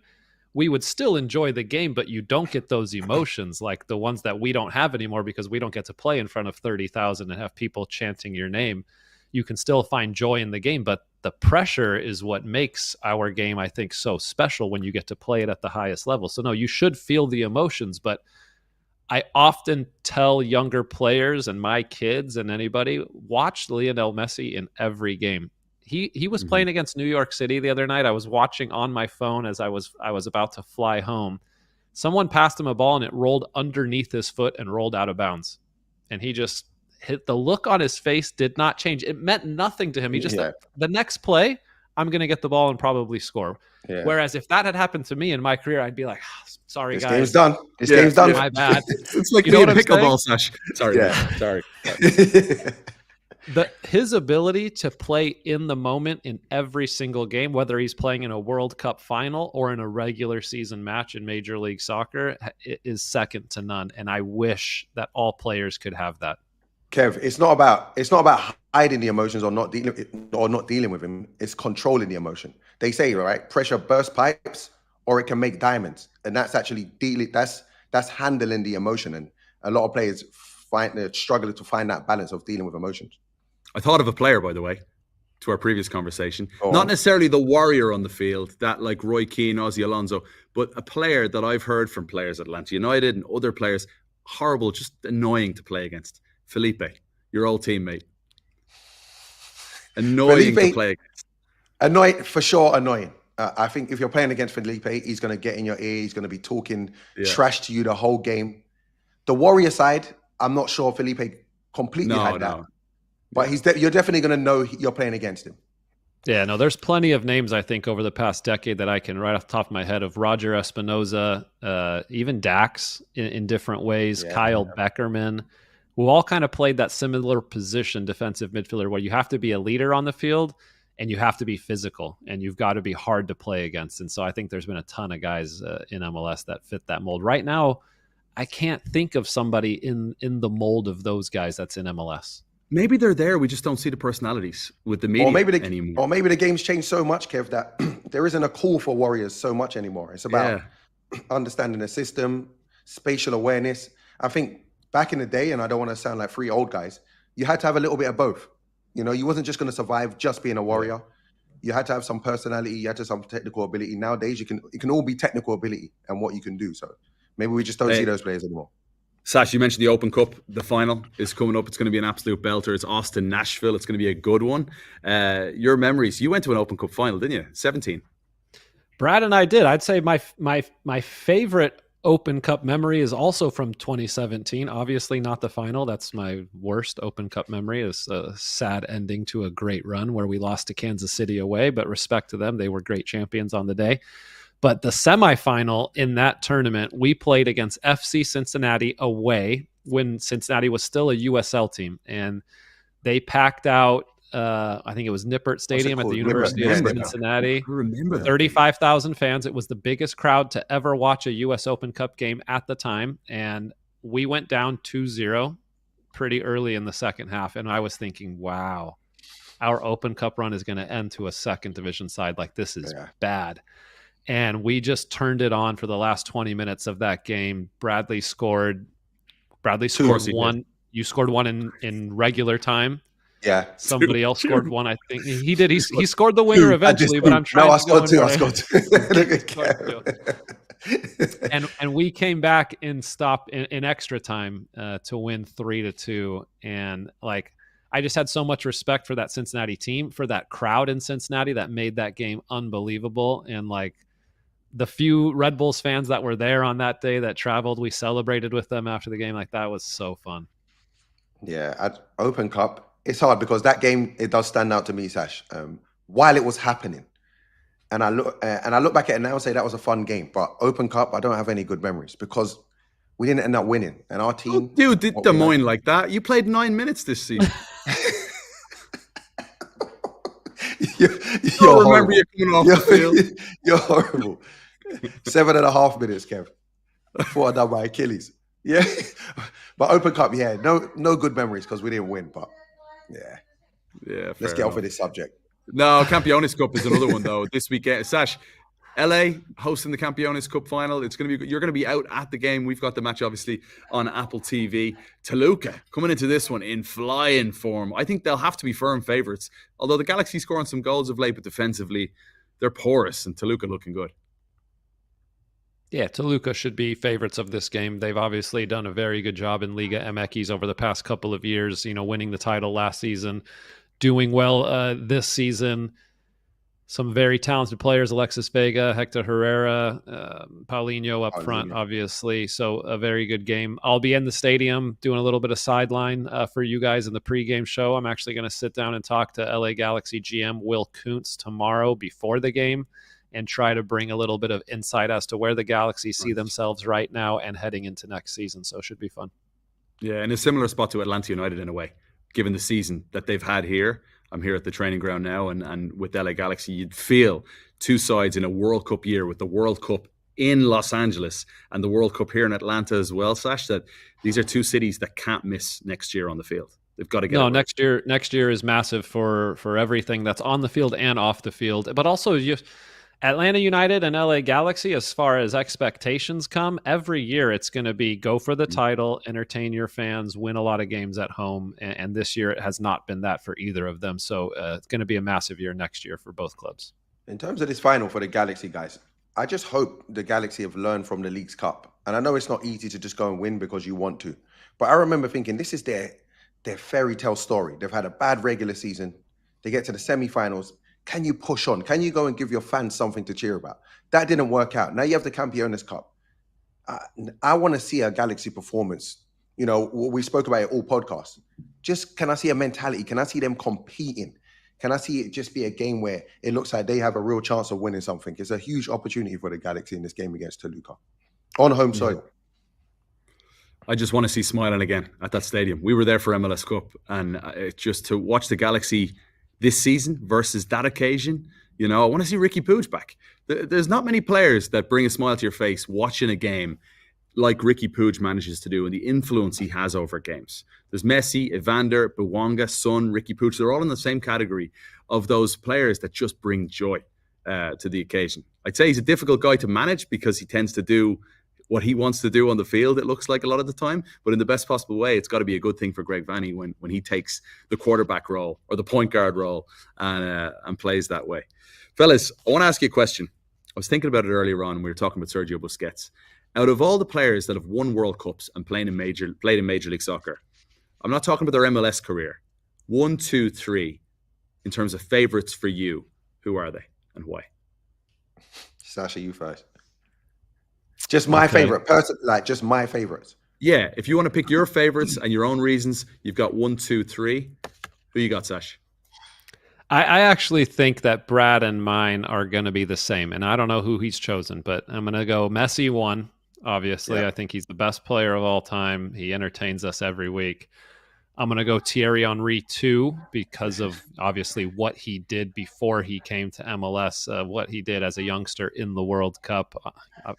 we would still enjoy the game, but you don't get those emotions like the ones that we don't have anymore because we don't get to play in front of 30,000 and have people chanting your name. You can still find joy in the game, but the pressure is what makes our game, I think, so special when you get to play it at the highest level. So no, you should feel the emotions, but I often tell younger players and my kids and anybody, watch Lionel Messi in every game. He was playing against New York City the other night. I was watching on my phone as I was about to fly home. Someone passed him a ball and it rolled underneath his foot and rolled out of bounds. And he just hit, the look on his face did not change. It meant nothing to him. He just the next play, I'm going to get the ball and probably score. Yeah. Whereas if that had happened to me in my career, I'd be like, sorry, this guys. Game's done. This game's done. My bad. It's like being a pickleball, Sash. Sorry. Sorry. His ability to play in the moment in every single game, whether he's playing in a World Cup final or in a regular season match in Major League Soccer, is second to none. And I wish that all players could have that. Kev, it's not about hiding the emotions or not dealing with them. It's controlling the emotion. They say, right, pressure bursts pipes or it can make diamonds, and that's actually that's handling the emotion. And a lot of players they're struggling to find that balance of dealing with emotions. I thought of a player, by the way, to our previous conversation. Not necessarily the warrior on the field, that like Roy Keane, Ozzy Alonso, but a player that I've heard from players at Atlanta United and other players, horrible, just annoying to play against. Felipe, your old teammate. Annoying to play against. Annoying, for sure, annoying. I think if you're playing against Felipe, he's going to get in your ear. He's going to be talking trash to you the whole game. The warrior side, I'm not sure Felipe completely had that. No. But you're definitely going to know you're playing against him. Yeah, no, there's plenty of names, I think, over the past decade that I can right off the top of my head of Roger Espinoza, even Dax in different ways, Kyle Beckerman, who all kind of played that similar position, defensive midfielder, where you have to be a leader on the field and you have to be physical and you've got to be hard to play against. And so I think there's been a ton of guys in MLS that fit that mold. Right now, I can't think of somebody in the mold of those guys that's in MLS. Maybe they're there. We just don't see the personalities with the media anymore. Or maybe the game's changed so much, Kev, that there isn't a call for warriors so much anymore. It's about understanding the system, spatial awareness. I think back in the day, and I don't want to sound like three old guys, you had to have a little bit of both. You know, you wasn't just going to survive just being a warrior. You had to have some personality. You had to have some technical ability. Nowadays, it can all be technical ability and what you can do. So maybe we just don't see those players anymore. Sash, you mentioned the Open Cup. The final is coming up. It's going to be an absolute belter. It's Austin, Nashville. It's going to be a good one. Your memories. You went to an Open Cup final, didn't you? 17. Brad and I did. I'd say my favorite Open Cup memory is also from 2017. Obviously not the final. That's my worst Open Cup memory. It's a sad ending to a great run where we lost to Kansas City away, but respect to them. They were great champions on the day. But the semifinal in that tournament, we played against FC Cincinnati away when Cincinnati was still a USL team. And they packed out, I think it was Nippert Stadium at the University of Cincinnati. I remember 35,000 fans. It was the biggest crowd to ever watch a U.S. Open Cup game at the time. And we went down 2-0 pretty early in the second half. And I was thinking, wow, our Open Cup run is going to end to a second division side. Like, this is bad. And we just turned it on for the last 20 minutes of that game. Bradley scored one. You scored one in regular time. Yeah. Somebody else scored one, I think. He did. He scored the winner eventually, but I'm trying to I scored two. And we came back in extra time to win 3-2. And like, I just had so much respect for that Cincinnati team, for that crowd in Cincinnati that made that game unbelievable. And like, the few Red Bulls fans that were there on that day that traveled, we celebrated with them after the game. Like, that was so fun. Yeah, at Open Cup, it's hard because that game, it does stand out to me, Sash. While it was happening, and I look back at it now and say that was a fun game. But Open Cup, I don't have any good memories because we didn't end up winning. And our team, did Des Moines like that? You played 9 minutes this season. You're remember you coming off the field. You're horrible. 7.5 minutes, Kev. Before I done my Achilles. Yeah. But Open Cup, no good memories because we didn't win. But yeah. Let's get off of this subject. No, Campeones Cup is another one though. This weekend, Sash, LA hosting the Campeones Cup final. You're going to be out at the game. We've got the match obviously on Apple TV. Toluca coming into this one in flying form. I think they'll have to be firm favourites. Although the Galaxy scoring some goals of late, but defensively they're porous, and Toluca looking good. Yeah, Toluca should be favorites of this game. They've obviously done a very good job in Liga MX over the past couple of years. You know, winning the title last season, doing well this season. Some very talented players, Alexis Vega, Hector Herrera, Paulinho up front, obviously. So a very good game. I'll be in the stadium doing a little bit of sideline for you guys in the pregame show. I'm actually going to sit down and talk to LA Galaxy GM Will Kuntz tomorrow before the game and try to bring a little bit of insight as to where the Galaxy see themselves right now and heading into next season. So it should be fun. Yeah, in a similar spot to Atlanta United in a way, given the season that they've had here. I'm here at the training ground now, and with LA Galaxy, you'd feel two sides in a World Cup year with the World Cup in Los Angeles and the World Cup here in Atlanta as well, Sash, that these are two cities that can't miss next year on the field. They've got to get next year is massive for everything that's on the field and off the field. But also Atlanta United and LA Galaxy, as far as expectations come, every year it's going to be go for the title, entertain your fans, win a lot of games at home. And this year it has not been that for either of them. So it's going to be a massive year next year for both clubs. In terms of this final for the Galaxy, guys, I just hope the Galaxy have learned from the League's Cup. And I know it's not easy to just go and win because you want to. But I remember thinking this is their fairy tale story. They've had a bad regular season. They get to the semi-finals. Can you push on? Can you go and give your fans something to cheer about? That didn't work out. Now you have the Campeones Cup. I want to see a Galaxy performance. You know, we spoke about it all podcasts. Just can I see a mentality? Can I see them competing? Can I see it just be a game where it looks like they have a real chance of winning something? It's a huge opportunity for the Galaxy in this game against Toluca on home soil. I just want to see smiling again at that stadium. We were there for MLS Cup, and just to watch the Galaxy this season versus that occasion, you know, I want to see Ricky Puig back. There's not many players that bring a smile to your face watching a game like Ricky Puig manages to do, and the influence he has over games. There's Messi, Evander, Bouanga, Son, Ricky Puig. They're all in the same category of those players that just bring joy to the occasion. I'd say he's a difficult guy to manage because he tends to do what he wants to do on the field, it looks like a lot of the time. But in the best possible way, it's got to be a good thing for Greg Vanney when he takes the quarterback role or the point guard role and plays that way. Fellas, I want to ask you a question. I was thinking about it earlier on when we were talking about Sergio Busquets. Out of all the players that have won World Cups and played in Major League Soccer, I'm not talking about their MLS career. 1, 2, 3, in terms of favorites for you, who are they and why? Sacha, you first. Just my favorite person, like just my favorites. Yeah, if you want to pick your favorites and your own reasons, you've got 1, 2, 3. Who you got, Sash? I actually think that Brad and mine are going to be the same, and I don't know who he's chosen, but I'm going to go Messi 1. Obviously, yeah. I think he's the best player of all time. He entertains us every week. I'm going to go Thierry Henry 2 because of obviously what he did before he came to MLS, what he did as a youngster in the World Cup.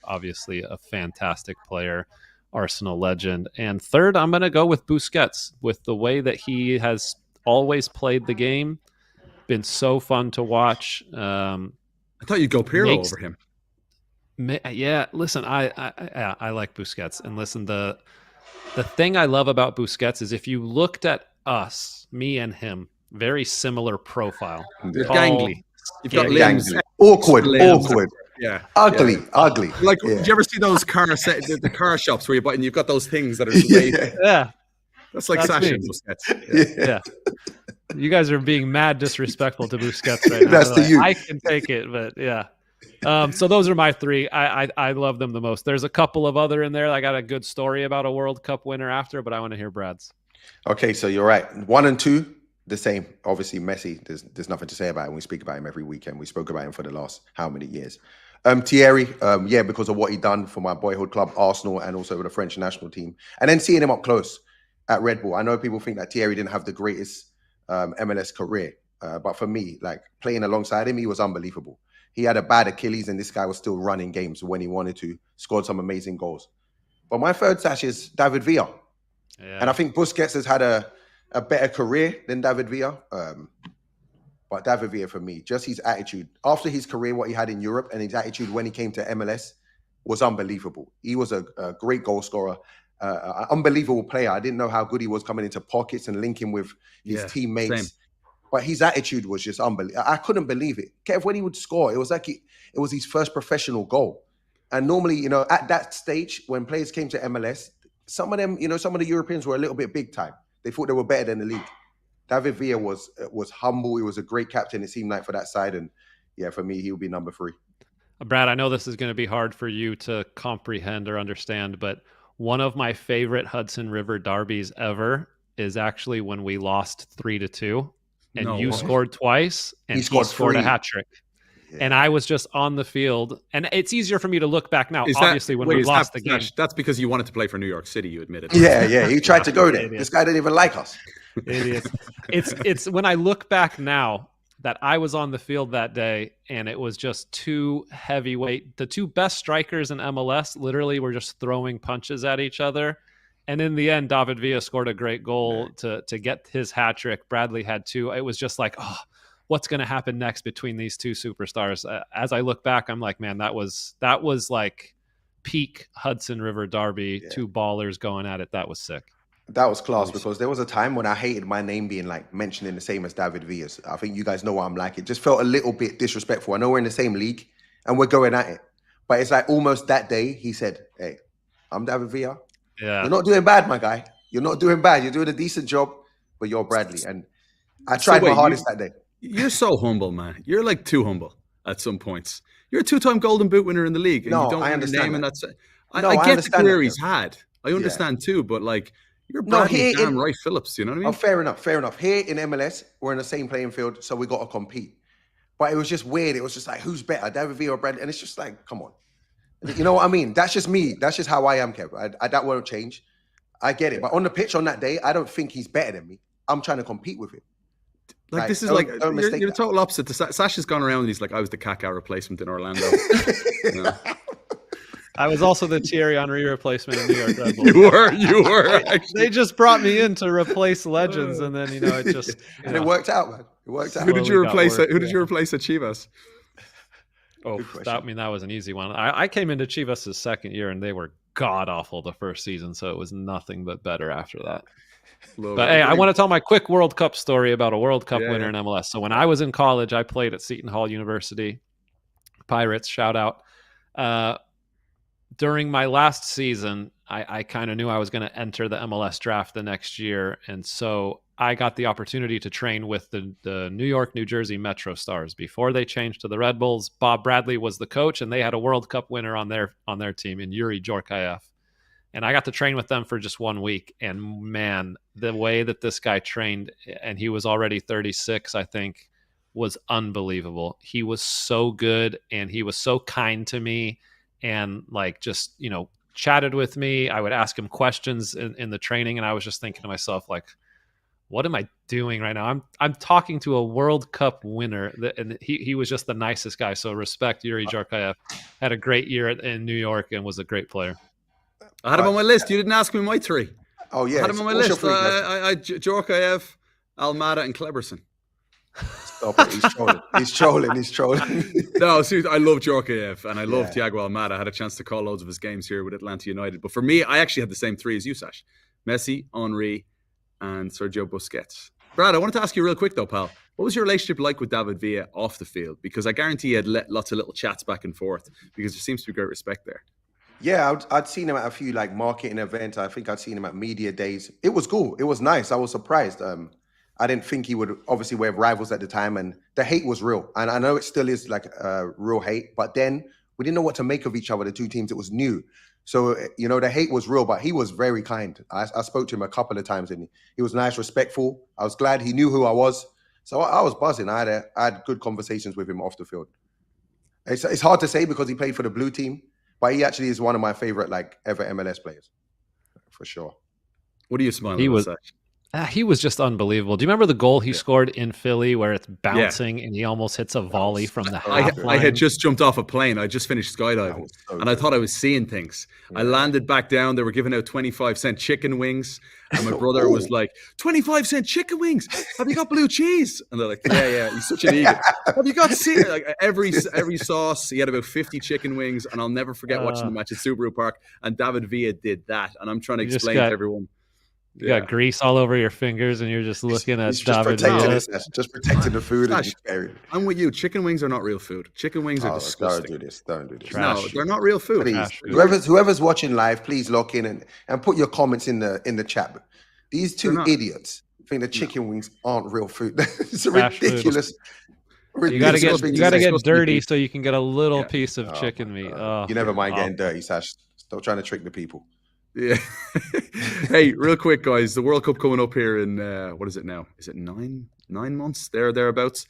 Obviously, a fantastic player, Arsenal legend. And third, I'm going to go with Busquets, with the way that he has always played the game. Been so fun to watch. I thought you'd go Pirlo over him. Yeah, listen, I like Busquets. And listen, the thing I love about Busquets is if you looked at us, me and him, very similar profile. You're gangly. You've got limbs. Awkward. Yeah. Ugly. Like, did you ever see those the car shops where you've got those things that are yeah. That's like Sacha and Busquets. Yeah. You guys are being mad disrespectful to Busquets right now. That's to you. I can take it, but yeah. So those are my 3. I love them the most. There's a couple of other in there. I got a good story about a World Cup winner after, but I want to hear Brad's. Okay, so you're right. 1 and 2, the same. Obviously, Messi, there's nothing to say about him. We speak about him every weekend. We spoke about him for the last how many years? Thierry, because of what he done for my boyhood club, Arsenal, and also with the French national team. And then seeing him up close at Red Bull. I know people think that Thierry didn't have the greatest MLS career, but for me, like playing alongside him, he was unbelievable. He had a bad Achilles, and this guy was still running games when he wanted to, scored some amazing goals. But my third Sash is David Villa. Yeah. And I think Busquets has had a better career than David Villa. But David Villa, for me, just his attitude. After his career, what he had in Europe, and his attitude when he came to MLS was unbelievable. He was a great goal scorer, an unbelievable player. I didn't know how good he was coming into pockets and linking with his teammates. Same. But his attitude was just unbelievable. I couldn't believe it. Kev, when he would score, it was like it was his first professional goal. And normally, at that stage, when players came to MLS, some of them, some of the Europeans were a little bit big time. They thought they were better than the league. David Villa was humble. He was a great captain, it seemed like, for that side. And yeah, for me, he would be number 3. Brad, I know this is going to be hard for you to comprehend or understand, but one of my favorite Hudson River derbies ever is actually when we lost 3-2. And you scored twice, and he scored a hat trick. Yeah. And I was just on the field. And it's easier for me to look back now, obviously, when we lost the game. That's because you wanted to play for New York City, you admitted. Yeah. He tried to go there. This guy didn't even like us. It's when I look back now that I was on the field that day, and it was just 2 heavyweight. The 2 best strikers in MLS literally were just throwing punches at each other. And in the end, David Villa scored a great goal to get his hat trick. Bradley had 2. It was just like, what's going to happen next between these 2 superstars? As I look back, I'm like, man, that was like peak Hudson River derby. Yeah. 2 ballers going at it. That was sick. That was class, because there was a time when I hated my name being like mentioned in the same as David Villa's. I think you guys know what I'm like. It just felt a little bit disrespectful. I know we're in the same league and we're going at it, but it's like almost that day he said, "Hey, I'm David Villa. Yeah. You're not doing bad, my guy. You're not doing bad. You're doing a decent job, but you're Bradley." And I tried my hardest that day. You're so humble, man. You're like too humble at some points. You're a 2-time Golden Boot winner in the league. And no, you don't I understand. I get the career he's had. I understand too, but like, you're Bradley Wright-Phillips, you know what I mean? Oh, fair enough. Here in MLS, we're in the same playing field, so we got to compete. But it was just weird. It was just like, who's better, David Villa or Bradley? And it's just like, come on. You know what I mean? That's just me. That's just how I am, Kev. That won't change. I get it. But on the pitch on that day, I don't think he's better than me. I'm trying to compete with him. Like this is you're the total opposite. Sasha's gone around and he's like, I was the Kaká replacement in Orlando. I was also the Thierry Henry replacement in New York Red Bull. You were. They just brought me in to replace legends, and then it just and it worked out, man. It worked out. Who did you replace? Who did you replace at Chivas? That was an easy one. I came into Chivas' second year, and they were god awful the first season, so it was nothing but better after that. Love But it. hey, I want to tell my quick World Cup story about a World Cup Yeah, winner in MLS. So when I was in college, I played at Seton Hall University. Pirates, shout out. During my last season, I kind of knew I was going to enter the MLS draft the next year. And so I got the opportunity to train with the New York, New Jersey Metro Stars. Before they changed to the Red Bulls, Bob Bradley was the coach, and they had a World Cup winner on their team in Yuri Djorkaeff. And I got to train with them for just 1 week. And man, the way that this guy trained, and he was already 36, I think, was unbelievable. He was so good, and he was so kind to me, and like just, chatted with me. I would ask him questions in the training, and I was just thinking to myself, like, what am I doing right now? I'm talking to a World Cup winner, and he was just the nicest guy. So respect Yuri Djorkaeff. Had a great year in New York and was a great player. I had him on my list. You didn't ask me my three. Oh yeah, I had him on my list. I Djorkaeff, Almada, and Kleberson. Stop it. He's trolling. No, seriously, I love Djorkaeff and I love Thiago Almada. I had a chance to call loads of his games here with Atlanta United. But for me, I actually had the same three as you, Sash. Messi, Henry, and Sergio Busquets. Brad, I wanted to ask you real quick though, pal. What was your relationship like with David Villa off the field? Because I guarantee you had lots of little chats back and forth, because there seems to be great respect there. Yeah, I'd seen him at a few like marketing events. I think I'd seen him at media days. It was cool. It was nice. I was surprised. I didn't think he would. Obviously, we're rivals at the time, and the hate was real. And I know it still is like real hate, but then we didn't know what to make of each other, the two teams. It was new. So, the hate was real, but he was very kind. I spoke to him a couple of times, and he was nice, respectful. I was glad he knew who I was. So I was buzzing. I had good conversations with him off the field. It's hard to say because he played for the blue team, but he actually is one of my favorite ever MLS players, for sure. What are you smiling at, Sash? He was just unbelievable. Do you remember the goal he scored in Philly where it's bouncing and he almost hits a volley from the half line? I had just jumped off a plane. I just finished skydiving, and I thought I was seeing things. Yeah. I landed back down. They were giving out 25-cent chicken wings, and my brother was like, 25-cent chicken wings? Have you got blue cheese? And they're like, yeah. He's such an Egan. Have you got every sauce? He had about 50 chicken wings, and I'll never forget watching the match at Subaru Park, and David Villa did that. And I'm trying to explain to everyone. You got grease all over your fingers, and you're just looking at David. Just protecting the food. I'm with you. Chicken wings are not real food. Chicken wings are disgusting. Don't do this. No, they're not real food. Please, whoever's watching live, please lock in and put your comments in the chat. These two idiots think the chicken wings aren't real food. It's ridiculous. You gotta get dirty so you can get a little piece of chicken meat. You never mind getting dirty, Sash. Stop trying to trick the people. Yeah. Hey, real quick, guys. The World Cup coming up here in what is it now? Is it 9 months? Thereabouts.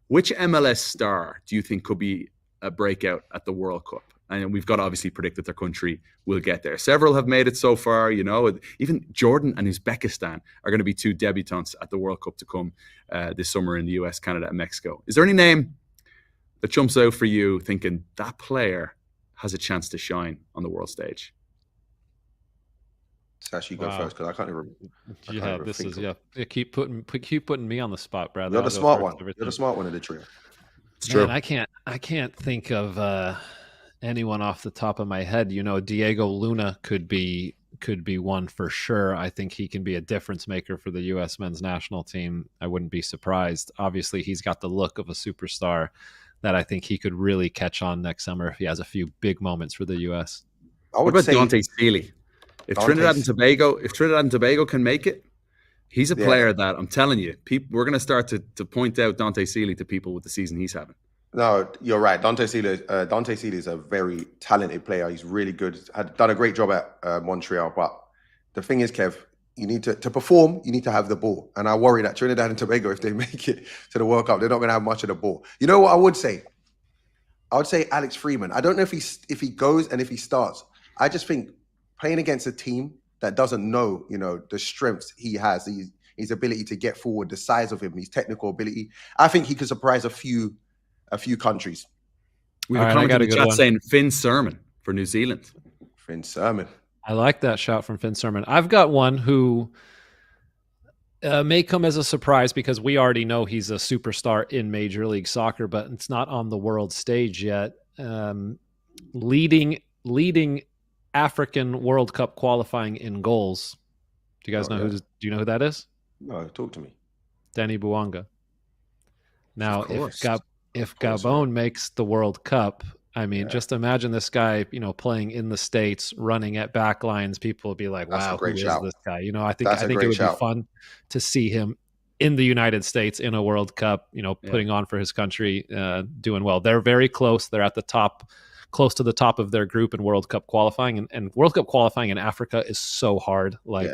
Which MLS star do you think could be a breakout at the World Cup? And we've got to obviously predict that their country will get there. Several have made it so far. Even Jordan and Uzbekistan are going to be two debutantes at the World Cup to come this summer in the US, Canada, and Mexico. Is there any name that jumps out for you, thinking that player has a chance to shine on the world stage? Sash, you go first because I can't even. Keep putting me on the spot, Brad. You're the smart one. You're the smart one of the trio. It's true. I can't think of anyone off the top of my head. Diego Luna could be one for sure. I think he can be a difference maker for the U.S. men's national team. I wouldn't be surprised. Obviously, he's got the look of a superstar that I think he could really catch on next summer if he has a few big moments for the U.S. What about Dante Sealy? If Trinidad and Tobago can make it, he's a player that I'm telling you, we're going to start to point out Dante Sealy to people with the season he's having. No, you're right. Dante Sealy is a very talented player. He's really good. Had done a great job at Montreal. But the thing is, Kev, you need to perform. You need to have the ball. And I worry that Trinidad and Tobago, if they make it to the World Cup, they're not going to have much of the ball. You know what I would say? I would say Alex Freeman. I don't know if he goes and if he starts. I just think playing against a team that doesn't know, the strengths he has, his ability to get forward, the size of him, his technical ability, I think he could surprise a few countries. We have a comment in the chat saying Finn Sermon for New Zealand. Finn Sermon. I like that shout from Finn Sermon. I've got one who may come as a surprise because we already know he's a superstar in Major League Soccer, but it's not on the world stage yet. Leading African World Cup qualifying in goals. Do you guys know do you know who that is? No, talk to me. Danny Bouanga. Now, if course, Gabon makes the World Cup, I mean, just imagine this guy, playing in the States, running at back lines. People will be like, wow, who is this guy? I think it would be fun to see him in the United States in a World Cup, putting on for his country, doing well. They're very close. They're at the top, close to the top of their group in World Cup qualifying. And World Cup qualifying in Africa is so hard. Like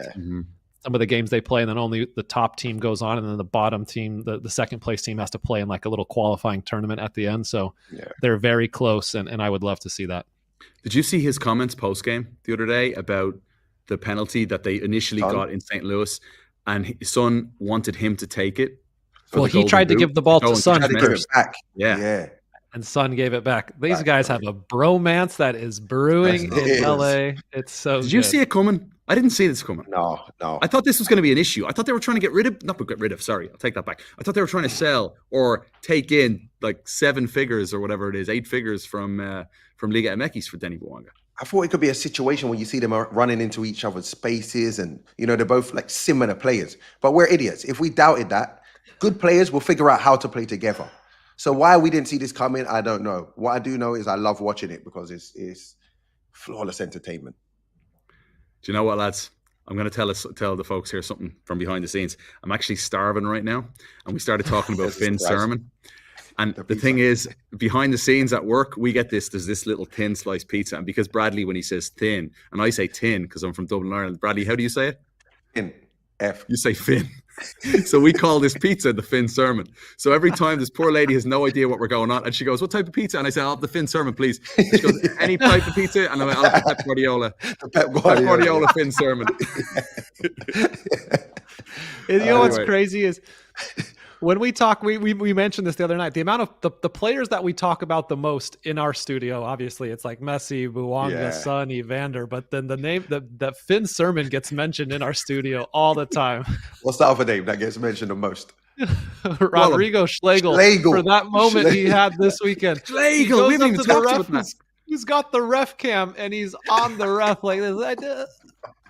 some of the games they play, and then only the top team goes on, and then the bottom team, the second place team, has to play in like a little qualifying tournament at the end. So they're very close, and I would love to see that. Did you see his comments post-game the other day about the penalty that they initially got in St. Louis, and his son wanted him to take it? Well, he tried to give the ball to Son first. Yeah. And Son gave it back. These guys have a bromance that is brewing in LA. It's so Did you see it coming? I didn't see this coming. No. I thought this was going to be an issue. I thought they were trying to sorry, I'll take that back. I thought they were trying to sell or take in like 7 figures or whatever it is, 8 figures from Liga MX for Danny Bouanga. I thought it could be a situation where you see them running into each other's spaces and, they're both like similar players. But we're idiots. If we doubted that, good players will figure out how to play together. So why we didn't see this coming, I don't know. What I do know is I love watching it because it's flawless entertainment. Do you know what, lads? I'm going to tell the folks here something from behind the scenes. I'm actually starving right now. And we started talking about Finn Sermon. And the thing is, behind the scenes at work, there's this little thin sliced pizza. And because Bradley, when he says thin, and I say tin because I'm from Dublin, Ireland. Bradley, how do you say it? Finn. F. You say Finn. So we call this pizza the Finn Sermon. So every time this poor lady has no idea what we're going on, and she goes, "What type of pizza?" And I say, "I'll have the Finn Sermon, please." She goes, "Any type of pizza?" And I'm like, "I'll have the Pep Guardiola." The Pep Guardiola Finn Sermon. And what's crazy is when we talk, we mentioned this the other night, the amount of the players that we talk about the most in our studio, obviously it's like Messi, Bouanga, Son, Evander, but then the name that Finn Sermon gets mentioned in our studio all the time. What's the other name that gets mentioned the most? Rodrigo Schlegel. For that moment he had this weekend. Schlegel, we haven't even talked about that. He's got the ref cam and he's on the ref like this.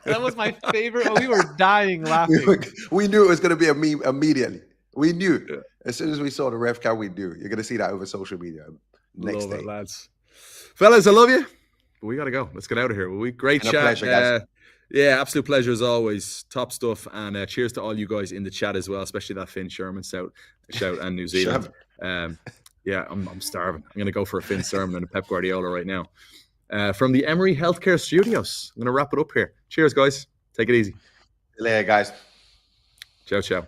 That was my favorite. We were dying laughing. We knew it was going to be a meme immediately. We knew. Yeah. As soon as we saw the ref cam, we knew. You're going to see that over social media next day. It, lads. Fellas, I love you. But we got to go. Let's get out of here. Great chat. Pleasure, guys. Yeah, absolute pleasure as always. Top stuff. And cheers to all you guys in the chat as well, especially that Finn Sherman shout and New Zealand. Yeah, I'm starving. I'm going to go for a Finn Sermon and a Pep Guardiola right now. From the Emery Healthcare Studios. I'm going to wrap it up here. Cheers, guys. Take it easy. See you later, guys. Ciao, ciao.